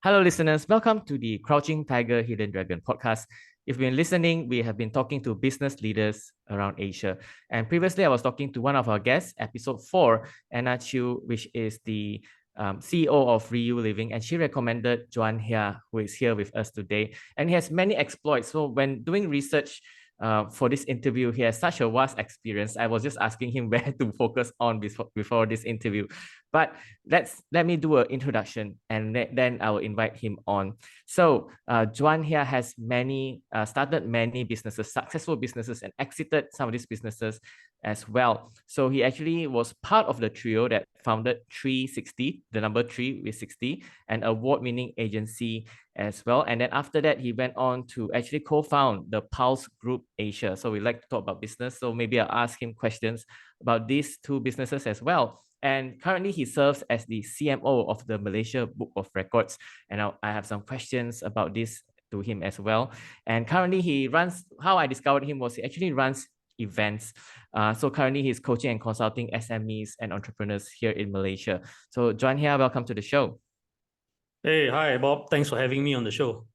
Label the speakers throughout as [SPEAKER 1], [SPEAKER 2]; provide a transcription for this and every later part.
[SPEAKER 1] Hello, listeners. Welcome to the Crouching Tiger, Hidden Dragon podcast. If you've been listening, we have been talking to business leaders around Asia. And previously, I was talking to one of our guests, episode 4, Anna Chiu, which is the CEO of Ryu Living, and she recommended Jwan Heah, who is here with us today. And he has many exploits. So when doing research for this interview, he has such a vast experience. I was just asking him where to focus on before this interview. But let me do an introduction, and then I will invite him on. So Jwan here has started many businesses, successful businesses, and exited some of these businesses as well. So he actually was part of the trio that founded 360, the number 3 with 60, an award-winning agency as well. And then after that, he went on to actually co-found the Pulse Group Asia. So we like to talk about business. So maybe I'll ask him questions about these two businesses as well. And currently he serves as the CMO of the Malaysia Book of Records. And I have some questions about this to him as well. And currently he runs, how I discovered him was he actually runs events. So currently he's coaching and consulting SMEs and entrepreneurs here in Malaysia. So Jwan Heah, welcome to the show.
[SPEAKER 2] Hey, hi, Bob. Thanks for having me on the show.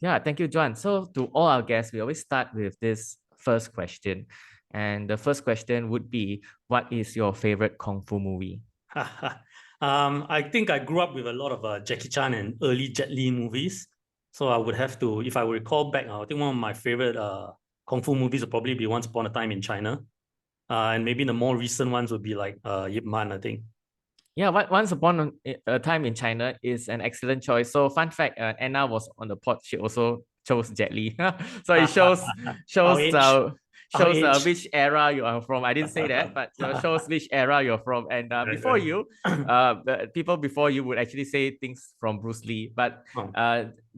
[SPEAKER 1] Yeah, thank you, Jwan. So to all our guests, we always start with this first question. And the first question would be, what is your favorite Kung Fu movie?
[SPEAKER 2] I think I grew up with a lot of Jackie Chan and early Jet Li movies. So I would have to, if I recall back, I think one of my favorite Kung Fu movies would probably be Once Upon a Time in China. And maybe the more recent ones would be like Yip Man, I think.
[SPEAKER 1] Yeah, Once Upon a Time in China is an excellent choice. So fun fact, Anna was on the pod. She also chose Jet Li. So it shows which era you are from. I didn't say that, but shows which era you're from. And before you, the people before you would actually say things from Bruce Lee. But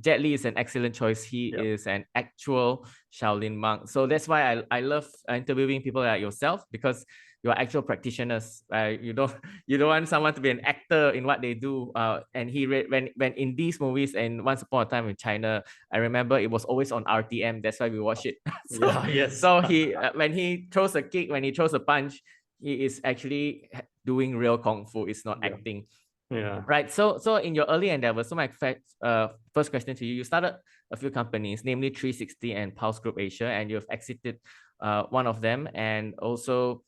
[SPEAKER 1] Jet Li is an excellent choice. He is an actual Shaolin monk. So that's why I love interviewing people like yourself, because you're actual practitioners. You don't want someone to be an actor in what they do. And when in these movies and Once Upon a Time in China, I remember it was always on RTM. That's why we watch it. So he when he throws a kick, when he throws a punch, he is actually doing real kung fu. It's not acting.
[SPEAKER 2] Yeah.
[SPEAKER 1] Right. So in your early endeavors, so my first question to you: you started a few companies, namely 360 and Pulse Group Asia, and you've exited one of them, and also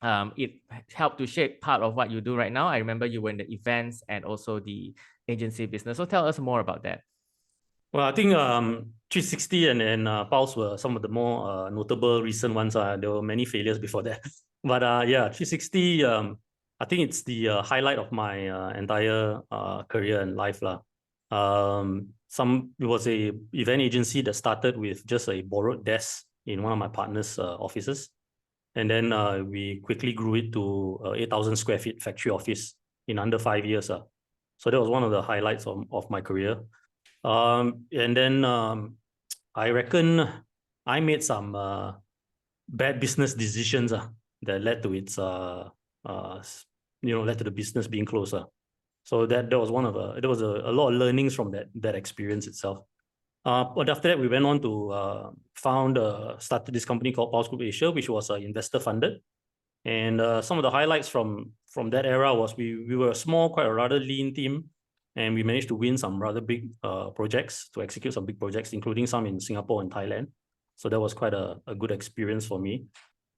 [SPEAKER 1] it helped to shape part of what you do right now. I remember you were in the events and also the agency business. So tell us more about that.
[SPEAKER 2] Well, I think 360 and Pulse were some of the more notable recent ones. There were many failures before that. But yeah, 360, I think it's the highlight of my entire career and life. It was a event agency that started with just a borrowed desk in one of my partner's offices. And then we quickly grew it to 8,000 square feet factory office in under 5 years. So that was one of the highlights of my career. And then I reckon I made some bad business decisions that led to its led to the business being closer. So that was there was a lot of learnings from that experience itself. But after that, we went on to started this company called Pulse Group Asia, which was investor funded. And some of the highlights from that era was we were a small, quite a rather lean team, and we managed to win some rather big projects, to execute some big projects, including some in Singapore and Thailand. So that was quite a good experience for me.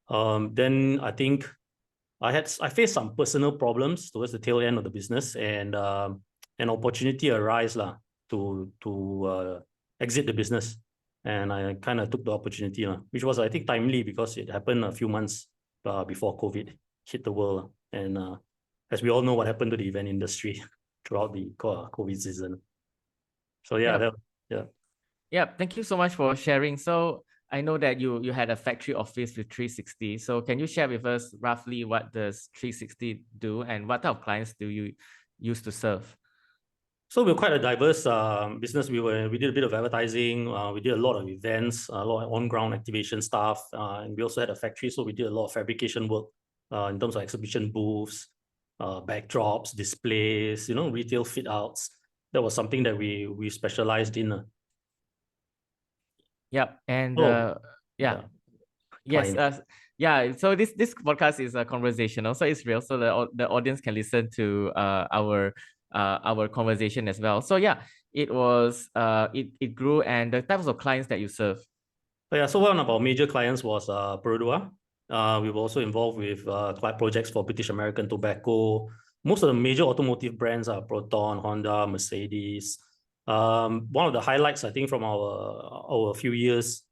[SPEAKER 2] Then I think I faced some personal problems towards the tail end of the business, and an opportunity arose to exit the business. And I kind of took the opportunity, which was, I think, timely because it happened a few months before COVID hit the world. And as we all know what happened to the event industry throughout the COVID season. So yeah.
[SPEAKER 1] Thank you so much for sharing. So I know that you had a factory office with 360. So can you share with us roughly what does 360 do and what type of clients do you use to serve?
[SPEAKER 2] So we're quite a diverse business. We did a bit of advertising. We did a lot of events, a lot of on-ground activation stuff, and we also had a factory. So we did a lot of fabrication work in terms of exhibition booths, backdrops, displays, retail fit outs. That was something that we specialized in.
[SPEAKER 1] Yep, and
[SPEAKER 2] yes.
[SPEAKER 1] So this podcast is conversational, so it's real. So the audience can listen to our our conversation as well. So yeah, it was it grew, and the types of clients that you serve.
[SPEAKER 2] Yeah, so one of our major clients was Perodua. We were also involved with client projects for British American Tobacco. Most of the major automotive brands are Proton, Honda, Mercedes. One of the highlights, I think, from our few years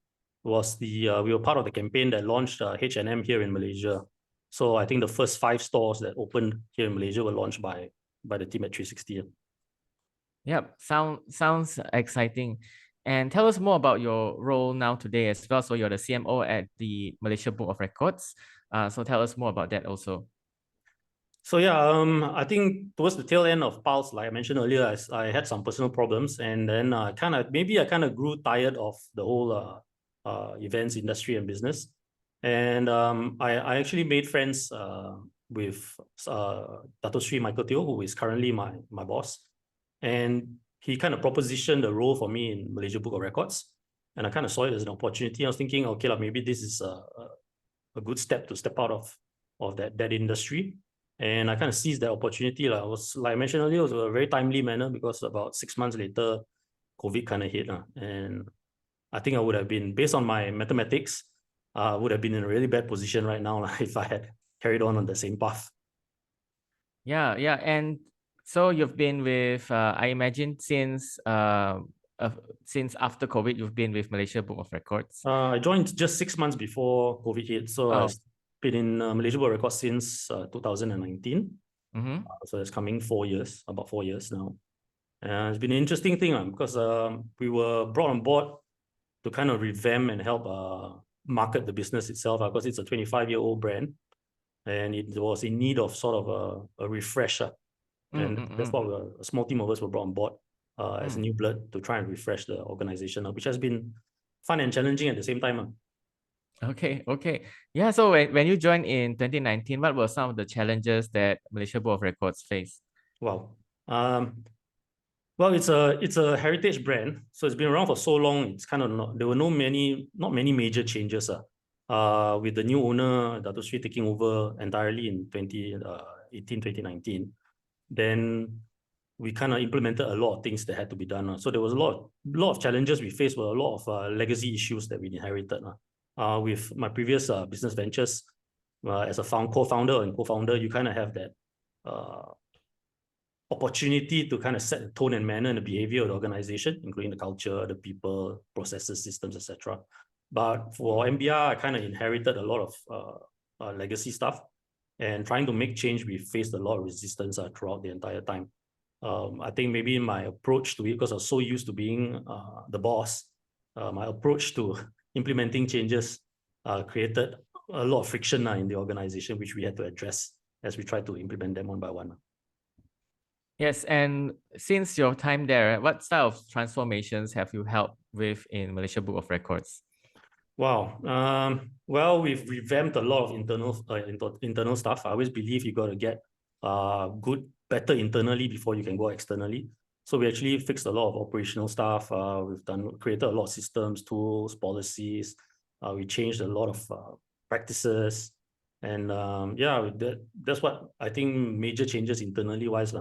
[SPEAKER 2] was we were part of the campaign that launched H&M here in Malaysia. So I think the first 5 stores that opened here in Malaysia were launched by the team at 360.
[SPEAKER 1] Yep, sounds exciting. And tell us more about your role now today as well. So you're the CMO at the Malaysia Book of Records. So tell us more about that also.
[SPEAKER 2] So yeah, I think towards the tail end of Pulse, like I mentioned earlier, I had some personal problems, and then I kind of grew tired of the whole events industry and business, and I actually made friends with Dato Sri Michael Teo, who is currently my boss, and he kind of propositioned a role for me in Malaysia Book of Records, and I kind of saw it as an opportunity. I was thinking, okay, like maybe this is a good step to step out of that industry. And I kind of seized that opportunity. Like I mentioned earlier, it was a very timely manner because about 6 months later, COVID kind of hit. And I think I would have been, based on my mathematics, would have been in a really bad position right now if I had carried on the same path.
[SPEAKER 1] Yeah, yeah. And so you've been with, I imagine since after COVID, you've been with Malaysia Book of Records.
[SPEAKER 2] I joined just 6 months before COVID hit. So
[SPEAKER 1] Oh.
[SPEAKER 2] I've been in Malaysia Book of Records since 2019.
[SPEAKER 1] Mm-hmm.
[SPEAKER 2] So it's coming 4 years, about 4 years now. It's been an interesting thing because we were brought on board to kind of revamp and help market the business itself because it's a 25-year-old brand and it was in need of sort of a refresher. And that's why a small team of us were brought on board as new blood to try and refresh the organization, which has been fun and challenging at the same time.
[SPEAKER 1] Okay, okay. Yeah, so when you joined in 2019, what were some of the challenges that Malaysia Book of Records faced?
[SPEAKER 2] Wow. Well, it's a heritage brand, so it's been around for so long. It's kind of there were not many major changes. With the new owner, Dato Sri, taking over entirely in 2018, 2019, then we kind of implemented a lot of things that had to be done. So there was a lot of challenges we faced, with a lot of legacy issues that we inherited. With my previous business ventures, as a co-founder and co-founder, you kind of have that opportunity to kind of set the tone and manner and the behavior of the organization, including the culture, the people, processes, systems, etc. But for MBR, I kind of inherited a lot of legacy stuff, and trying to make change, we faced a lot of resistance throughout the entire time. I think maybe my approach to it, because I was so used to being the boss, my approach to implementing changes created a lot of friction in the organization, which we had to address as we tried to implement them one by one.
[SPEAKER 1] Yes, and since your time there, what style of transformations have you helped with in Malaysia Book of Records?
[SPEAKER 2] Wow. Well, we've revamped a lot of internal stuff. I always believe you got to get better internally before you can go externally. So we actually fixed a lot of operational stuff. We've created a lot of systems, tools, policies. We changed a lot of practices, and yeah, that's what I think major changes internally wise.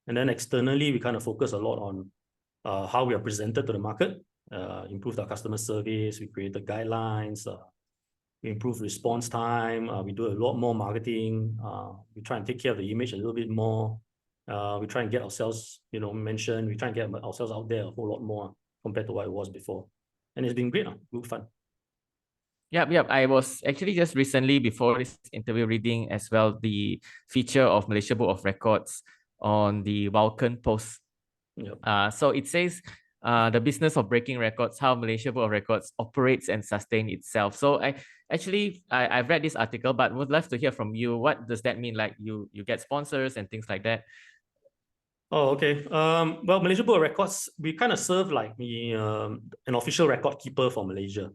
[SPEAKER 2] And then externally, we kind of focus a lot on how we are presented to the market, improved our customer service, we created guidelines, we improved response time, we do a lot more marketing, we try and take care of the image a little bit more, we try and get ourselves, mentioned, we try and get ourselves out there a whole lot more compared to what it was before. And it's been great, good fun.
[SPEAKER 1] Yep. I was actually just recently, before this interview, reading as well the feature of Malaysia Book of Records on the Vulcan post.
[SPEAKER 2] Yep.
[SPEAKER 1] So it says the business of breaking records, how Malaysia Book of Records operates and sustains itself. So I've read this article, but would love to hear from you. What does that mean? Like you get sponsors and things like that?
[SPEAKER 2] Oh, okay. Well, Malaysia Book of Records, we kind of serve like an official record keeper for Malaysia,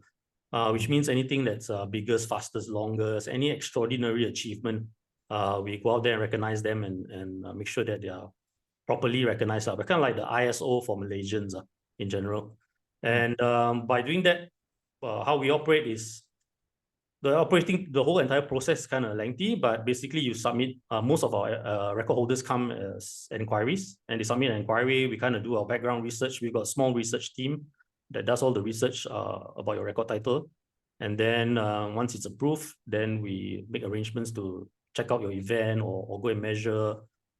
[SPEAKER 2] which means anything that's biggest, fastest, longest, any extraordinary achievement, we go out there and recognize them and make sure that they are properly recognized. We're kind of like the ISO for Malaysians in general. And by doing that, how we operate is the whole entire process is kind of lengthy, but basically you submit, most of our record holders come as inquiries, and they submit an inquiry. We kind of do our background research. We've got a small research team that does all the research about your record title. And then once it's approved, then we make arrangements to check out your event, or go and measure,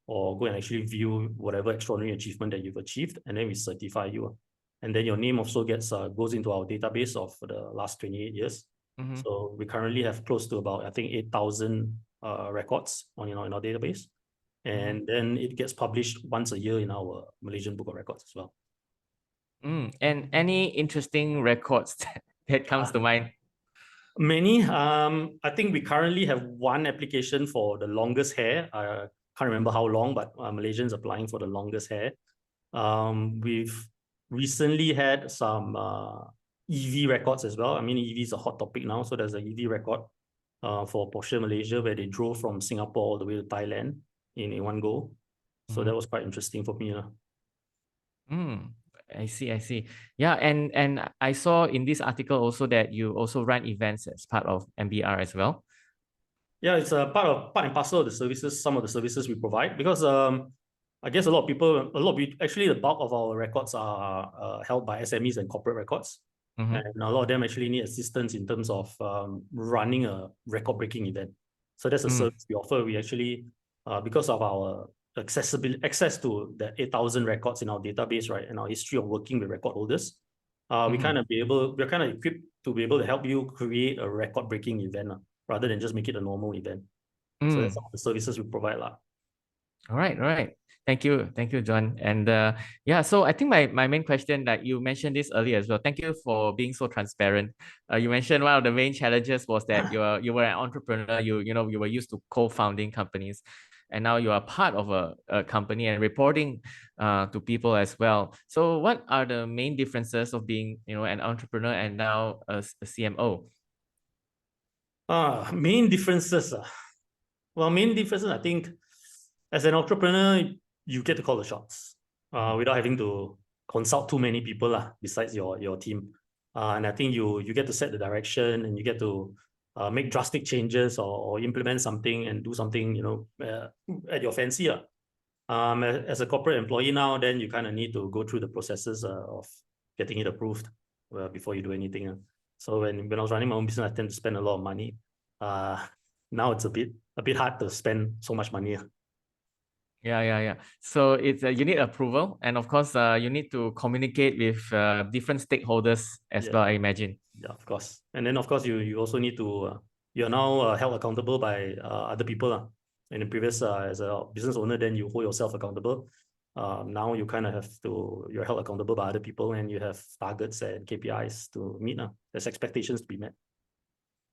[SPEAKER 2] or go and actually view whatever extraordinary achievement that you've achieved, and then we certify you. And then your name also goes into our database of the last 28 years. So we currently have close to about, I think, 8,000 records in our database. And then it gets published once a year in our Malaysian Book of Records as well.
[SPEAKER 1] And any interesting records that comes to mind?
[SPEAKER 2] Many. I think we currently have one application for the longest hair. I can't remember how long, but Malaysians applying for the longest hair. We've recently had some EV records as well. I mean, EV is a hot topic now. So there's an EV record for Porsche Malaysia, where they drove from Singapore all the way to Thailand in one go. So that was quite interesting for me.
[SPEAKER 1] I see. Yeah, and I saw in this article also that you also run events as part of MBR as well.
[SPEAKER 2] Yeah, it's a part and parcel of the services, some of the services we provide, because I guess actually the bulk of our records are held by SMEs and corporate records. And a lot of them actually need assistance in terms of running a record-breaking event. So that's a service we offer. We actually, because of our access to the 8,000 records in our database, right, and our history of working with record holders, we're kind of equipped to be able to help you create a record-breaking event, rather than just make it a normal event. So that's some of the services we provide.
[SPEAKER 1] All right. Thank you, Jwan. And yeah, so I think my main question, like you mentioned this earlier as well. Thank you for being so transparent. You mentioned one of the main challenges was that you were an entrepreneur. You were used to co-founding companies, and now you are part of a company and reporting to people as well. So what are the main differences of being an entrepreneur and now a CMO?
[SPEAKER 2] Main differences. Well, main differences, I think, as an entrepreneur, you get to call the shots without having to consult too many people besides your team. And I think you get to set the direction, and you get to make drastic changes, or implement something and do something at your fancy. As a corporate employee now, then you kind of need to go through the processes of getting it approved before you do anything. So when I was running my own business, I tend to spend a lot of money. Now it's a bit hard to spend so much money.
[SPEAKER 1] Yeah. So it's you need approval, and of course, you need to communicate with different stakeholders as well, I imagine.
[SPEAKER 2] Yeah, of course. And then, of course, you also need to, you're now held accountable by other people. In the previous, as a business owner, then you hold yourself accountable. Now you kind of you're held accountable by other people, and you have targets and KPIs to meet. There's expectations to be met.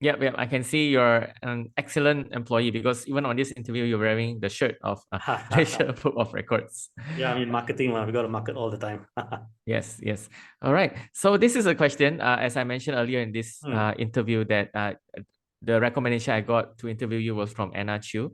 [SPEAKER 1] Yep. I can see you're an excellent employee, because even on this interview, you're wearing the shirt of Malaysia Book of Records.
[SPEAKER 2] Yeah, I mean, marketing, we got to market all the time.
[SPEAKER 1] Yes. All right. So this is a question, as I mentioned earlier in this interview, that the recommendation I got to interview you was from Anna Chu.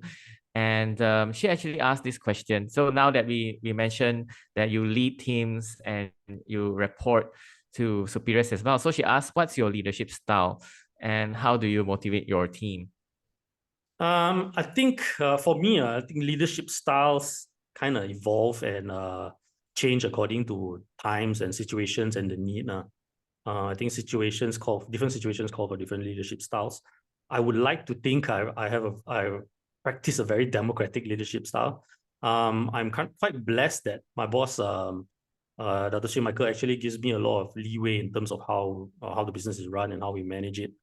[SPEAKER 1] And she actually asked this question. So now that we mentioned that you lead teams and you report to superiors as well. So she asked, what's your leadership style? And how do you motivate your team?
[SPEAKER 2] I think for me, I think leadership styles kind of evolve and change according to times and situations and the need. I think different situations call for different leadership styles. I would like to think I practice a very democratic leadership style. I'm quite blessed that my boss, Dr. Sri Michael, actually gives me a lot of leeway in terms of how the business is run and how we manage it.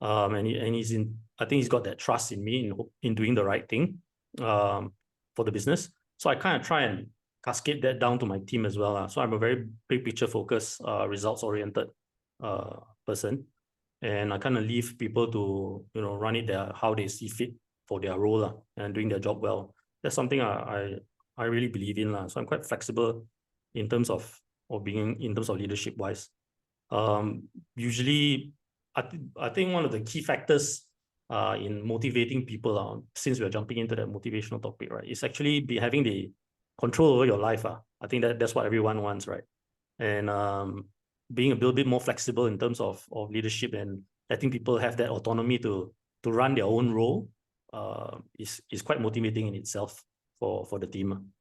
[SPEAKER 2] I think he's got that trust in me in doing the right thing for the business. So I kind of try and cascade that down to my team as well. So I'm a very big picture focused, results oriented person, and I kind of leave people to run it how they see fit for their role and doing their job well. That's something I really believe in. So I'm quite flexible in terms of leadership wise. Usually, I think one of the key factors in motivating people, since we're jumping into that motivational topic, right, is actually having the control over your life. I think that's what everyone wants, right? And being a little bit more flexible in terms of leadership and letting people have that autonomy to run their own role is quite motivating in itself for the team.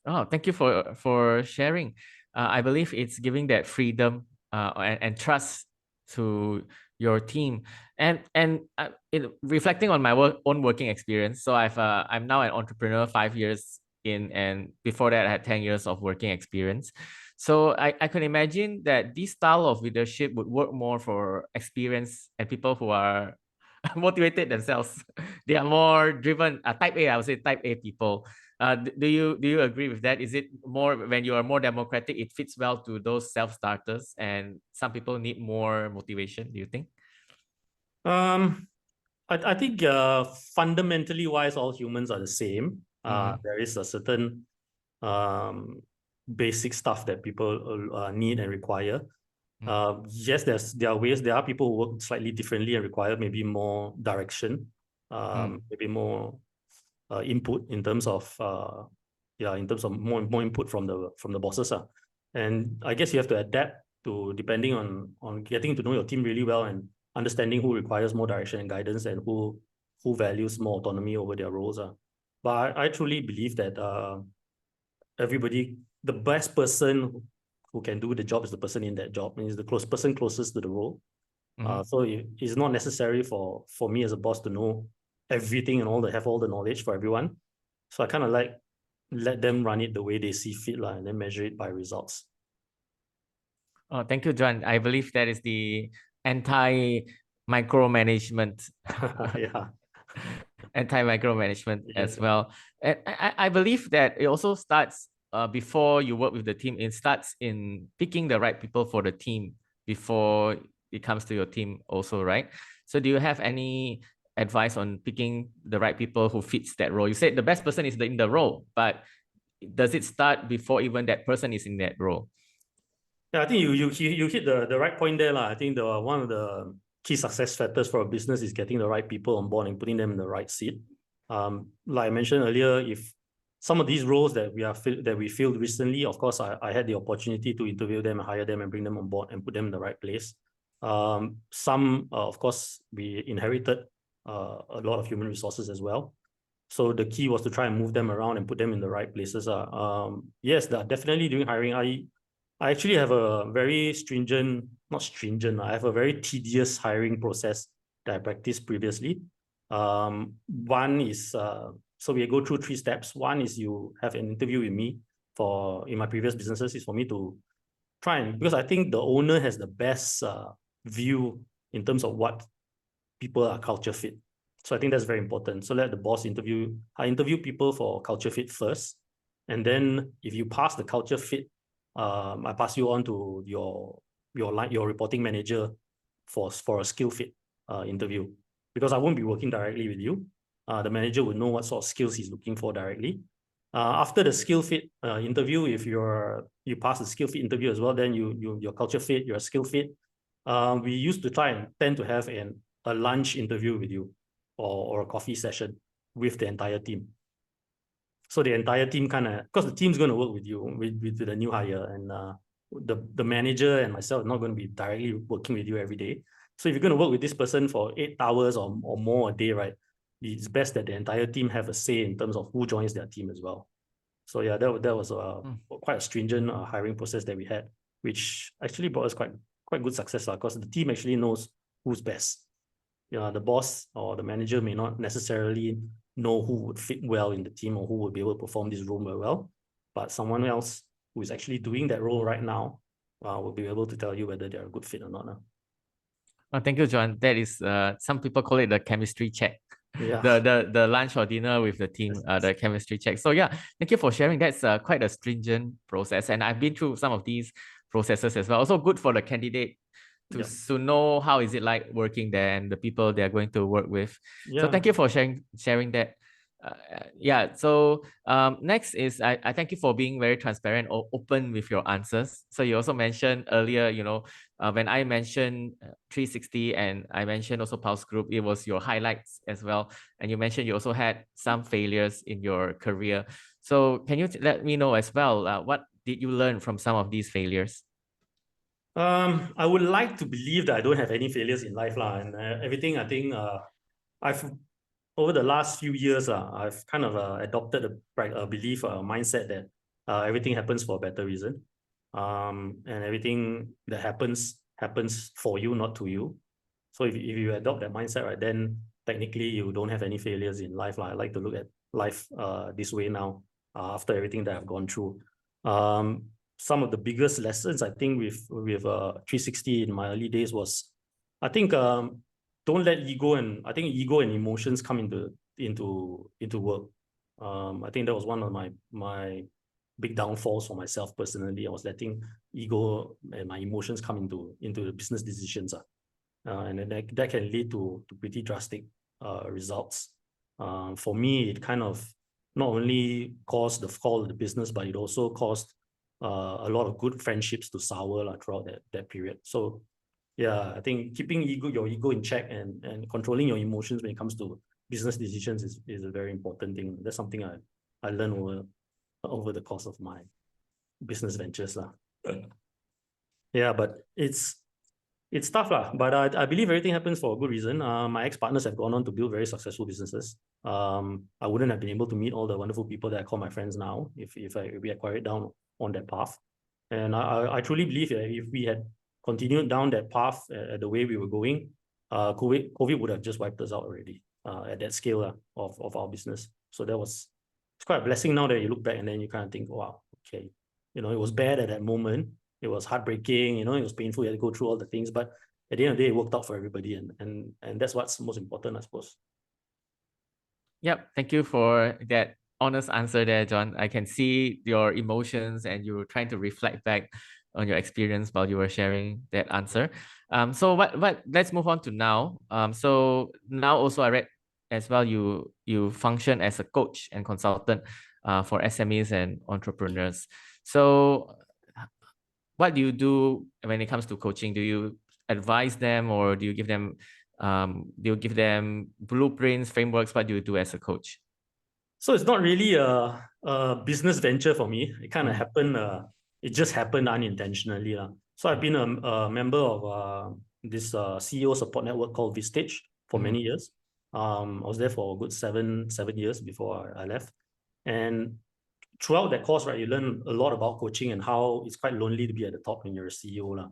[SPEAKER 1] Oh, thank you for sharing. I believe it's giving that freedom and trust to your team, reflecting on my own working experience. So I'm now an entrepreneur 5 years in, and before that I had 10 years of working experience. So I can imagine that this style of leadership would work more for experienced and people who are motivated themselves. They are more driven. Type A, I would say type A people. Do you agree with that? Is it more when you are more democratic, it fits well to those self-starters, and some people need more motivation, do you think?
[SPEAKER 2] I think fundamentally wise, all humans are the same. There is a certain basic stuff that people need and require. Yes, there are ways. There are people who work slightly differently and require maybe more direction, maybe more input in terms of more input from the bosses. And I guess you have to adapt to depending on getting to know your team really well and understanding who requires more direction and guidance and who values more autonomy over their roles. But I truly believe that the best person who can do the job is the person in that job, and is the person closest to the role. So it's not necessary for me as a boss to know everything and have all the knowledge for everyone. So I kind of like let them run it the way they see fit, and then measure it by results.
[SPEAKER 1] Oh, thank you, Jwan. I believe that is the anti-micromanagement.
[SPEAKER 2] Yeah.
[SPEAKER 1] Anti-micromanagement
[SPEAKER 2] Yes.
[SPEAKER 1] as well. And I believe that it also starts before you work with the team. It starts in picking the right people for the team before it comes to your team also, right? So do you have any advice on picking the right people who fits that role? You said the best person is in the role, but does it start before even that person is in that role?
[SPEAKER 2] Yeah, I think you hit the right point there. I think one of the key success factors for a business is getting the right people on board and putting them in the right seat. Like I mentioned earlier, if some of these roles that we filled recently, of course, I had the opportunity to interview them, hire them, and bring them on board and put them in the right place. Some, of course, we inherited a lot of human resources as well. So the key was to try and move them around and put them in the right places. Yes, definitely during hiring, I actually have a very not stringent, I have a very tedious hiring process that I practiced previously. One is, so we go through 3 steps. One is you have an interview with me in my previous businesses, is for me to because I think the owner has the best view in terms of what people are culture fit. So I think that's very important. So let the boss I interview people for culture fit first. And then if you pass the culture fit, I pass you on to your reporting manager for a skill fit interview, because I won't be working directly with you. The manager would know what sort of skills he's looking for directly. After the skill fit interview, if you pass the skill fit interview as well, then your culture fit, your skill fit. We used to tend to have a lunch interview with you, or a coffee session with the entire team. So the entire team because the team's going to work with you, with the new hire, and the manager and myself are not going to be directly working with you every day. So if you're going to work with this person for 8 hours or more a day, right, it's best that the entire team have a say in terms of who joins their team as well. So yeah, that was quite a stringent hiring process that we had, which actually brought us quite good success, because the team actually knows who's best. The boss or the manager may not necessarily know who would fit well in the team or who would be able to perform this role very well, but someone else who is actually doing that role right now will be able to tell you whether they're a good fit or not.
[SPEAKER 1] Oh, thank you, Jwan. That is, some people call it the chemistry check.
[SPEAKER 2] Yeah.
[SPEAKER 1] The lunch or dinner with the team, the chemistry check. So yeah, thank you for sharing. That's quite a stringent process, and I've been through some of these processes as well. Also good for the candidate to know how is it like working there and the people they're going to work with. So thank you for sharing that. So next is I thank you for being very transparent or open with your answers. So you also mentioned earlier, when I mentioned 360 and I mentioned also Pulse Group, it was your highlights as well. And you mentioned you also had some failures in your career. So can you let me know as well, what did you learn from some of these failures?
[SPEAKER 2] I would like to believe that I don't have any failures in life, lah, and everything. I think I've over the last few years, I've kind of adopted a belief, a mindset that everything happens for a better reason, and everything that happens for you, not to you. So if you adopt that mindset, right, then technically you don't have any failures in life, lah. I like to look at life this way now, after everything that I've gone through. Some of the biggest lessons I think with 360 in my early days was, I think don't let ego and emotions come into work. I think that was one of my big downfalls for myself personally. I was letting ego and my emotions come into the business decisions, and then that can lead to pretty drastic results. For me, it kind of not only caused the fall of the business, but it also caused a lot of good friendships to sour throughout that period. So yeah, I think keeping your ego in check and controlling your emotions when it comes to business decisions is a very important thing. That's something I learned over the course of my business ventures, lah. Yeah, but it's tough, lah. But I believe everything happens for a good reason. My ex-partners have gone on to build very successful businesses. I wouldn't have been able to meet all the wonderful people that I call my friends now if we had carried down on that path. And I truly believe that if we had continued down that path the way we were going, COVID would have just wiped us out already at that scale of our business. So it's quite a blessing now that you look back and then you kind of think, wow, okay, it was bad at that moment. It was heartbreaking, it was painful. You had to go through all the things, but at the end of the day, it worked out for everybody, and that's what's most important, I suppose.
[SPEAKER 1] Yep, thank you for that honest answer there, John. I can see your emotions and you were trying to reflect back on your experience while you were sharing that answer. So let's move on to now. So now also I read as well you function as a coach and consultant for SMEs and entrepreneurs. So what do you do when it comes to coaching? Do you advise them or do you give them blueprints, frameworks? What do you do as a coach?
[SPEAKER 2] So it's not really a business venture for me. It kind of happened. It just happened unintentionally. So I've been a member of this CEO support network called Vistage for many years. I was there for a good seven years before I left. And throughout that course, right, you learn a lot about coaching and how it's quite lonely to be at the top when you're a CEO.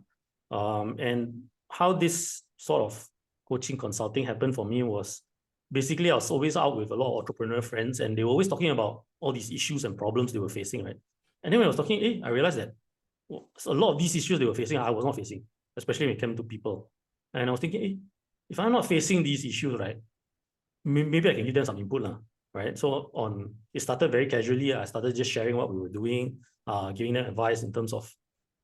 [SPEAKER 2] And how this sort of coaching consulting happened for me was basically I was always out with a lot of entrepreneur friends and they were always talking about all these issues and problems they were facing, right? And then when I was talking, I realized that a lot of these issues they were facing, I was not facing, especially when it came to people. And I was thinking, if I'm not facing these issues, right, maybe I can give them some input, right? So it started very casually. I started just sharing what we were doing, giving them advice in terms of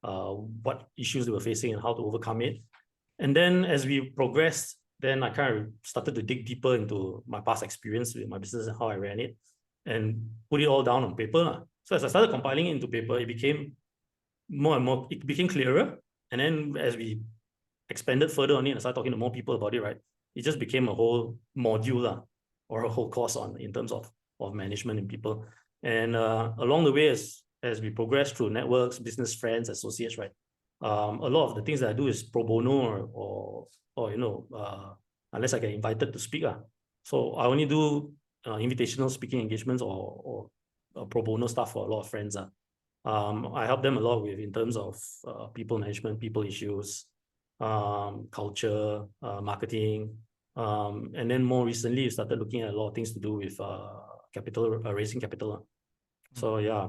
[SPEAKER 2] what issues they were facing and how to overcome it. And then as we progressed, then I kind of started to dig deeper into my past experience with my business and how I ran it and put it all down on paper. So as I started compiling it into paper, it became more and more, it became clearer. And then as we expanded further on it and started talking to more people about it, right, it just became a whole module or a whole course in terms of management and people. And along the way, as we progress through networks, business friends, associates, right, a lot of the things that I do is pro bono or unless I get invited to speak. So I only do invitational speaking engagements or pro bono stuff for a lot of friends. I help them a lot in terms of people management, people issues, culture, marketing. And then more recently, we started looking at a lot of things to do with raising capital. So yeah,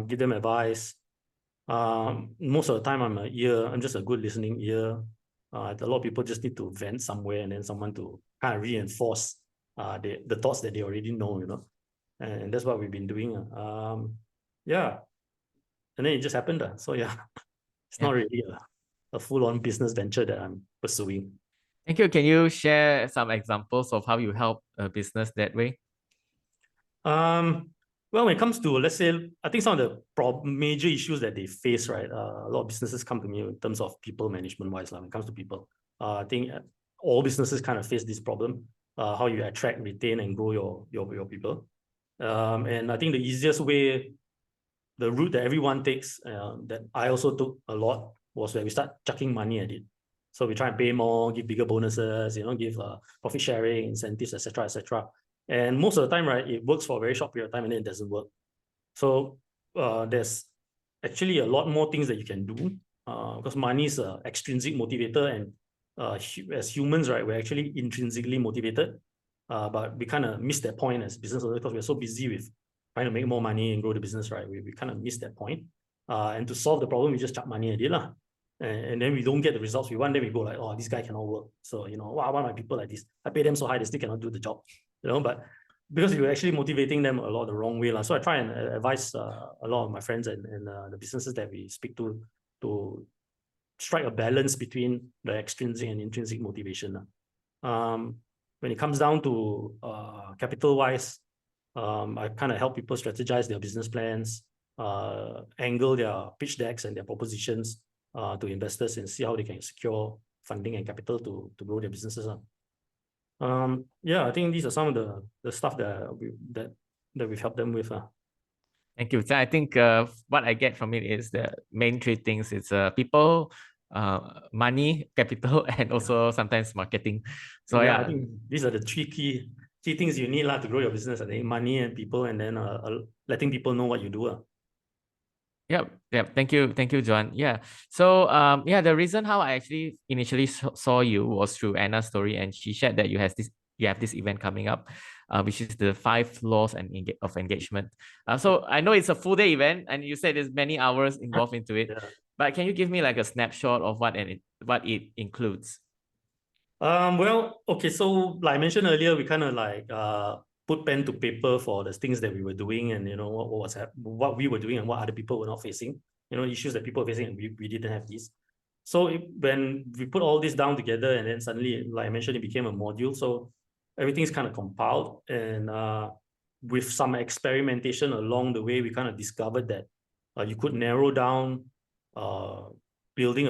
[SPEAKER 2] give them advice. Most of the time I'm just a good listening ear. A lot of people just need to vent somewhere and then someone to kind of reinforce the thoughts that they already know, and that's what we've been doing. Yeah. And then it just happened. So yeah, it's not really a full-on business venture that I'm pursuing.
[SPEAKER 1] Thank you. Can you share some examples of how you help a business that way?
[SPEAKER 2] Well, when it comes to, let's say, I think some of the major issues that they face, right? A lot of businesses come to me in terms of people management wise. When it comes to people, I think all businesses kind of face this problem: how you attract, retain, and grow your people. And I think the easiest way, the route that everyone takes, that I also took a lot, was where we start chucking money at it. So we try and pay more, give bigger bonuses, give profit sharing, incentives, etc., etc. And most of the time, right, it works for a very short period of time and then it doesn't work. So there's actually a lot more things that you can do because money is an extrinsic motivator, and as humans, right, we're actually intrinsically motivated, but we kind of miss that point as business owners because we're so busy with trying to make more money and grow the business, right? We kind of miss that point. And to solve the problem, we just chuck money at it, lah. And then we don't get the results we want. Then we go like, oh, this guy cannot work. So, why are my people like this? I pay them so high, they still cannot do the job. But because you're actually motivating them a lot the wrong way. So I try and advise a lot of my friends and the businesses that we speak to strike a balance between the extrinsic and intrinsic motivation. When it comes down to capital-wise, I kind of help people strategize their business plans, angle their pitch decks and their propositions to investors and see how they can secure funding and capital to grow their businesses. I think these are some of the stuff that we've helped them with.
[SPEAKER 1] Thank you. So I think what I get from it is the main three things. It's people, money, capital, and also sometimes marketing. So
[SPEAKER 2] I think these are the three key things you need to grow your business. I think money and people, and then letting people know what you do.
[SPEAKER 1] Yep. Thank you, Jwan. Yeah. So the reason how I actually initially saw you was through Anna's story, and she shared that you have this event coming up, which is the 5 laws of engagement. So I know it's a full day event, and you said there's many hours involved into it.
[SPEAKER 2] Yeah.
[SPEAKER 1] But can you give me like a snapshot of what it includes?
[SPEAKER 2] Well, okay. So like I mentioned earlier, we kind of like put pen to paper for the things that we were doing, and what we were doing and what other people were not facing. Issues that people were facing, and we didn't have these. So when we put all this down together, and then suddenly, like I mentioned, it became a module. So everything's kind of compiled, and with some experimentation along the way, we kind of discovered that you could narrow down retaining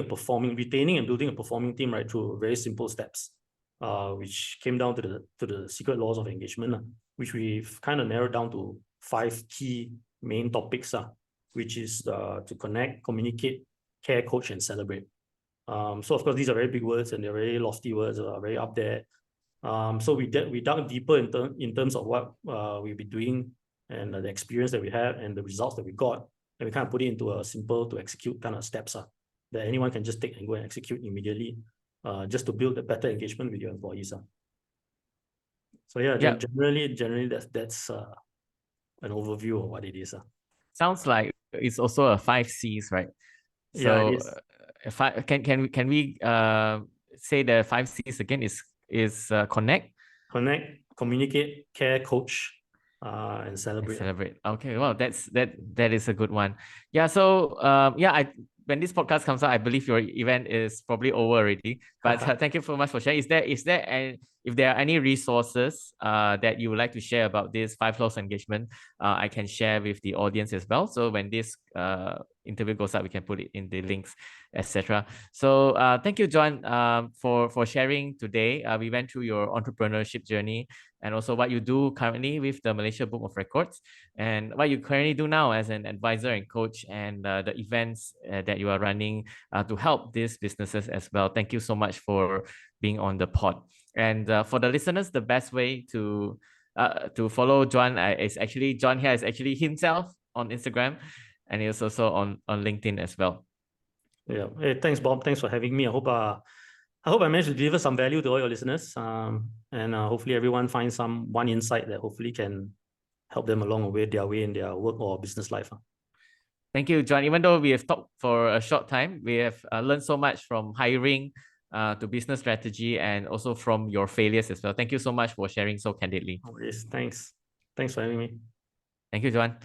[SPEAKER 2] and building a performing team right through very simple steps, which came down to the secret laws of engagement, which we've kind of narrowed down to 5 key main topics, which is to connect, communicate, care, coach, and celebrate. So of course, these are very big words and they're very lofty words, very up there. So we dug deeper in terms of what we've been doing and the experience that we had and the results that we got, and we kind of put it into a simple to execute kind of steps that anyone can just take and go and execute immediately, just to build a better engagement with your employees. So generally that's an overview of what it is.
[SPEAKER 1] Sounds like it's also a 5 C's, right?
[SPEAKER 2] So it is.
[SPEAKER 1] Can we say the 5 C's again? Is connect,
[SPEAKER 2] communicate, care, coach, and celebrate.
[SPEAKER 1] Okay, well, that is a good one. Yeah. So when this podcast comes out, I believe your event is probably over already. But thank you so much for sharing. If there are any resources that you would like to share about this 5 laws engagement, I can share with the audience as well. So when this interview goes up, we can put it in the links, etc. So thank you, Jwan, for sharing today. We went through your entrepreneurship journey and also what you do currently with the Malaysia Book of Records and what you currently do now as an advisor and coach, and the events that you are running to help these businesses as well. Thank you so much for being on the pod. And for the listeners, the best way to follow Jwan is actually Jwan Heah is actually himself on Instagram, and he's also on LinkedIn as well.
[SPEAKER 2] Yeah. Hey, thanks, Bob. Thanks for having me. I hope I managed to deliver some value to all your listeners. And hopefully everyone finds one insight that hopefully can help them along their way in their work or business life.
[SPEAKER 1] Thank you, Jwan. Even though we have talked for a short time, we have learned so much from hiring to business strategy and also from your failures as well. Thank you so much for sharing so candidly.
[SPEAKER 2] Yes, thanks. Thanks for having me.
[SPEAKER 1] Thank you, Jwan.